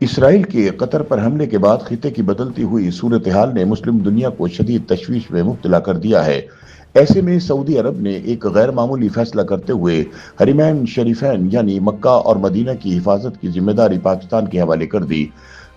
اسرائیل کے قطر پر حملے کے بعد خطے کی بدلتی ہوئی صورتحال نے مسلم دنیا کو شدید تشویش میں مبتلا کر دیا ہے۔ ایسے میں سعودی عرب نے ایک غیر معمولی فیصلہ کرتے ہوئے حرمین شریفین یعنی مکہ اور مدینہ کی حفاظت کی ذمہ داری پاکستان کے حوالے کر دی۔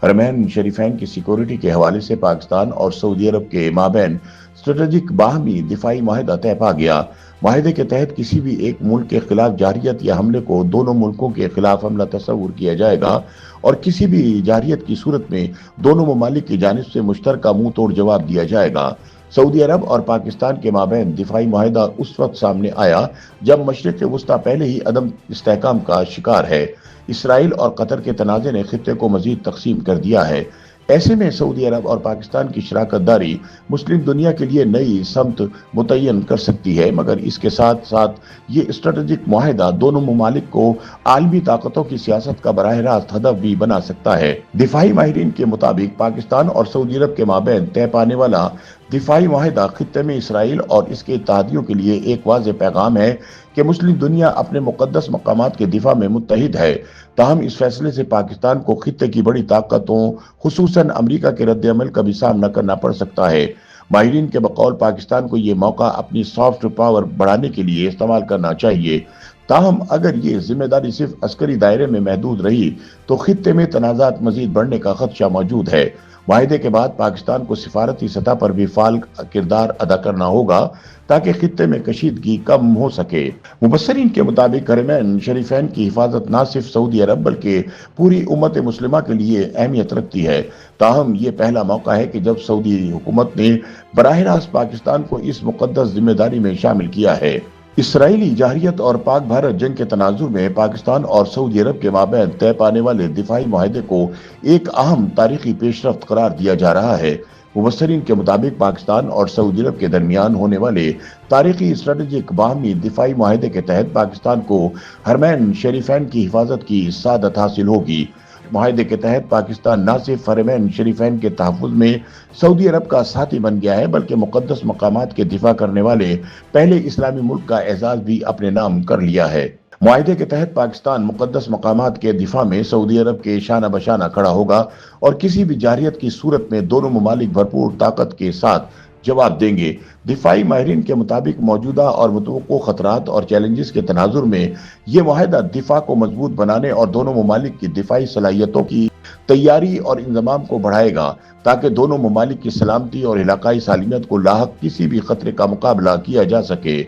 حرمین شریفین کی سیکورٹی کے حوالے سے پاکستان اور سعودی عرب کے مابین اسٹریٹجک باہمی دفاعی معاہدہ طے پا گیا۔ معاہدے کے تحت کسی بھی ایک ملک کے خلاف جارحیت یا حملے کو دونوں ملکوں کے خلاف حملہ تصور کیا جائے گا اور کسی بھی جارحیت کی صورت میں دونوں ممالک کی جانب سے مشترکہ منہ توڑ جواب دیا جائے گا۔ سعودی عرب اور پاکستان کے مابین دفاعی معاہدہ اس وقت سامنے آیا جب مشرق وسطی پہلے ہی عدم استحکام کا شکار ہے۔ اسرائیل اور قطر کے تنازع نے خطے کو مزید تقسیم کر دیا ہے۔ ایسے میں سعودی عرب اور پاکستان کی شراکت داری مسلم دنیا کے لیے نئی سمت متعین کر سکتی ہے، مگر اس کے ساتھ ساتھ یہ اسٹریٹجک معاہدہ دونوں ممالک کو عالمی طاقتوں کی سیاست کا براہ راست ہدف بھی بنا سکتا ہے۔ دفاعی ماہرین کے مطابق پاکستان اور سعودی عرب کے مابین طے پانے والا دفاعی معاہدہ خطے میں اسرائیل اور اس کے اتحادیوں کے لیے ایک واضح پیغام ہے کہ مسلم دنیا اپنے مقدس مقامات کے دفاع میں متحد ہے۔ تاہم اس فیصلے سے پاکستان کو خطے کی بڑی طاقتوں خصوصاً امریکہ کے رد عمل کا بھی سامنا کرنا پڑ سکتا ہے۔ ماہرین کے بقول پاکستان کو یہ موقع اپنی سافٹ پاور بڑھانے کے لیے استعمال کرنا چاہیے۔ تاہم اگر یہ ذمہ داری صرف عسکری دائرے میں محدود رہی تو خطے میں تنازعات مزید بڑھنے کا خدشہ موجود ہے۔ معاہدے کے بعد پاکستان کو سفارتی سطح پر بھی فعال کردار ادا کرنا ہوگا تاکہ خطے میں کشیدگی کم ہو سکے۔ مبصرین کے مطابق حرمین شریفین کی حفاظت نہ صرف سعودی عرب بلکہ پوری امت مسلمہ کے لیے اہمیت رکھتی ہے۔ تاہم یہ پہلا موقع ہے کہ جب سعودی حکومت نے براہ راست پاکستان کو اس مقدس ذمہ داری میں شامل کیا ہے۔ اسرائیلی جارحیت اور پاک بھارت جنگ کے تناظر میں پاکستان اور سعودی عرب کے مابین طے پانے والے دفاعی معاہدے کو ایک اہم تاریخی پیش رفت قرار دیا جا رہا ہے۔ مبصرین کے مطابق پاکستان اور سعودی عرب کے درمیان ہونے والے تاریخی اسٹریٹجک باہمی دفاعی معاہدے کے تحت پاکستان کو حرمین شریفین کی حفاظت کی سعادت حاصل ہوگی۔ معاہدے کے تحت پاکستان نہ صرف حرمین شریفین کے تحفظ میں سعودی عرب کا ساتھی بن گیا ہے بلکہ مقدس مقامات کے دفاع کرنے والے پہلے اسلامی ملک کا اعزاز بھی اپنے نام کر لیا ہے۔ معاہدے کے تحت پاکستان مقدس مقامات کے دفاع میں سعودی عرب کے شانہ بشانہ کھڑا ہوگا اور کسی بھی جارحیت کی صورت میں دونوں ممالک بھرپور طاقت کے ساتھ جواب دیں گے۔ دفاعی ماہرین کے مطابق موجودہ اور متوقع خطرات اور چیلنجز کے تناظر میں یہ معاہدہ دفاع کو مضبوط بنانے اور دونوں ممالک کی دفاعی صلاحیتوں کی تیاری اور انضمام کو بڑھائے گا تاکہ دونوں ممالک کی سلامتی اور علاقائی سالمیت کو لاحق کسی بھی خطرے کا مقابلہ کیا جا سکے۔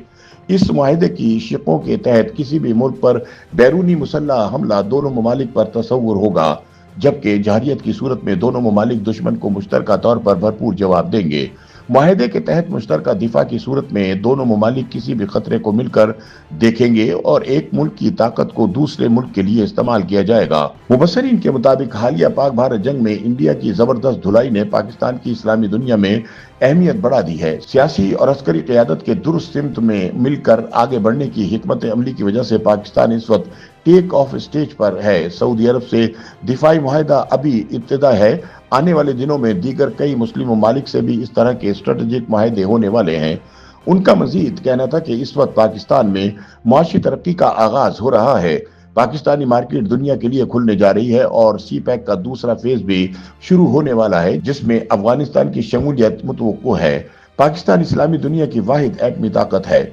اس معاہدے کی شقوں کے تحت کسی بھی ملک پر بیرونی مسلح حملہ دونوں ممالک پر تصور ہوگا، جبکہ جارحیت کی صورت میں دونوں ممالک دشمن کو مشترکہ طور پر بھرپور جواب دیں گے۔ معاہدے کے تحت مشترکہ دفاع کی صورت میں دونوں ممالک کسی بھی خطرے کو مل کر دیکھیں گے اور ایک ملک کی طاقت کو دوسرے ملک کے لیے استعمال کیا جائے گا۔ مبصرین کے مطابق حالیہ پاک بھارت جنگ میں انڈیا کی زبردست دھلائی نے پاکستان کی اسلامی دنیا میں اہمیت بڑھا دی ہے۔ سیاسی اور عسکری قیادت کے درست سمت میں مل کر آگے بڑھنے کی حکمت عملی کی وجہ سے پاکستان اس وقت ٹیک آف اسٹیج پر ہے۔ سعودی عرب سے دفاعی معاہدہ ابھی ابتدا ہے۔ آنے والے دنوں میں دیگر کئی مسلم ممالک سے بھی اس طرح کے اسٹریٹجک معاہدے ہونے والے ہیں۔ ان کا مزید کہنا تھا کہ اس وقت پاکستان میں معاشی ترقی کا آغاز ہو رہا ہے۔ پاکستانی مارکیٹ دنیا کے لیے کھلنے جا رہی ہے اور سی پیک کا دوسرا فیز بھی شروع ہونے والا ہے جس میں افغانستان کی شمولیت متوقع ہے۔ پاکستان اسلامی دنیا کی واحد ایٹمی طاقت ہے۔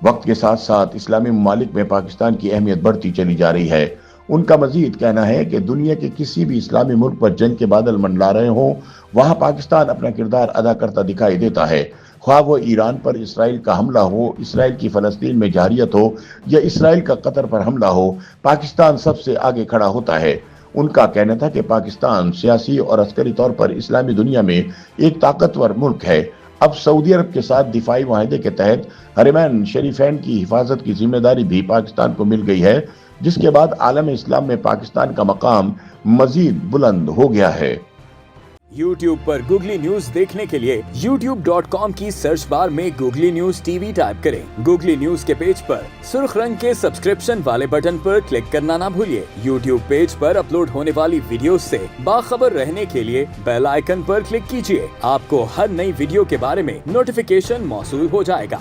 وقت کے ساتھ ساتھ اسلامی ممالک میں پاکستان کی اہمیت بڑھتی چلی جا رہی ہے۔ ان کا مزید کہنا ہے کہ دنیا کے کسی بھی اسلامی ملک پر جنگ کے بادل منڈلا رہے ہوں، وہاں پاکستان اپنا کردار ادا کرتا دکھائی دیتا ہے۔ خواہ وہ ایران پر اسرائیل کا حملہ ہو، اسرائیل کی فلسطین میں جارحیت ہو یا اسرائیل کا قطر پر حملہ ہو، پاکستان سب سے آگے کھڑا ہوتا ہے۔ ان کا کہنا تھا کہ پاکستان سیاسی اور عسکری طور پر اسلامی دنیا میں ایک طاقتور ملک ہے۔ اب سعودی عرب کے ساتھ دفاعی معاہدے کے تحت حرمین شریفین کی حفاظت کی ذمہ داری بھی پاکستان کو مل گئی ہے، جس کے بعد عالم اسلام میں پاکستان کا مقام مزید بلند ہو گیا ہے۔ یوٹیوب پر گوگلی نیوز دیکھنے کے لیے youtube.com کی سرچ بار میں googly news T V type کریں۔ گوگلی نیوز کے پیج پر سرخ رنگ کے سبسکرپشن والے بٹن پر کلک کرنا نہ بھولیے۔ یوٹیوب پیج پر اپلوڈ ہونے والی ویڈیوز سے باخبر رہنے کے لیے بیل آئیکن پر کلک کیجیے۔ آپ کو ہر نئی ویڈیو کے بارے میں نوٹیفیکیشن موصول ہو جائے گا۔